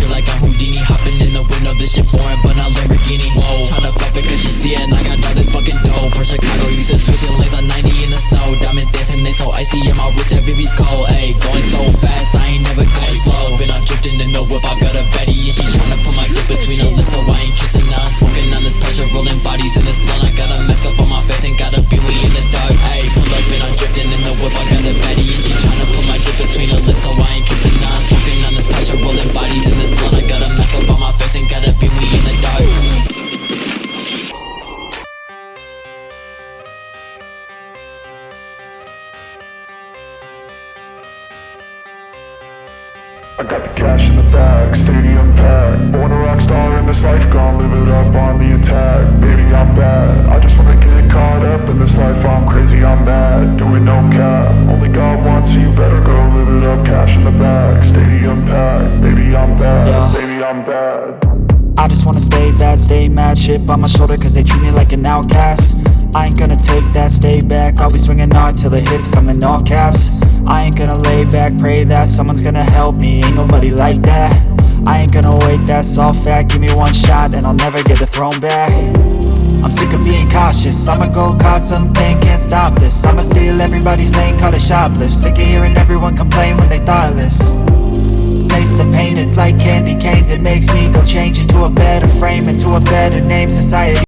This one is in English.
feel like I'm Houdini, hopping in the window, this shit foreign, but not Lamborghini. Whoa, tryna fuck it cause she see it, and I got all this fucking dough. From Chicago, used to switching lanes on 90 in the snow. Diamond dancing, they so icy, and my wrist at Vivi's cold. Ayy, going so fast, I ain't never going slow. Been on drifting in the whip, I got a Betty, and she tryna put my dick between her lips, so I ain't kissing her. I'm smoking on this pressure, rolling bodies in this blunt. I got a mask up on my face, and got a Bewie in the dark. Ayy, pull up and I'm drifting in the whip, I got a Betty, and she tryna put my dick between her lips, so I ain't kissing her. I'm smoking on this pressure, rolling bodies in this blunt. I got a mask up on my face, and got a Bewie in the dark. I got the cash in the bag, stadium packed. Born a rock star in this life, gon' live it up on the attack. Baby, I'm bad, I just wanna get caught up in this life. I'm crazy, I'm mad, doing no cap. Only God wants, so you better go live it up. Cash in the bag, stadium packed. Baby, I'm bad, yeah. Baby, I'm bad. I just wanna stay bad, stay mad. Chip on my shoulder cause they treat me like an outcast. I ain't gonna take that, stay back. I'll be swinging hard till the hits come in all caps. I ain't gonna lay back, pray that someone's gonna help me. Ain't nobody like that. I ain't gonna wait, that's all fact. Give me one shot and I'll never get the throne back. I'm sick of being cautious, I'ma go cause some pain, can't stop this. I'ma steal everybody's lane, call it shoplift. Sick of hearing everyone complain when they thoughtless. Taste the pain, it's like candy canes. It makes me go change into a better frame, into a better name. Society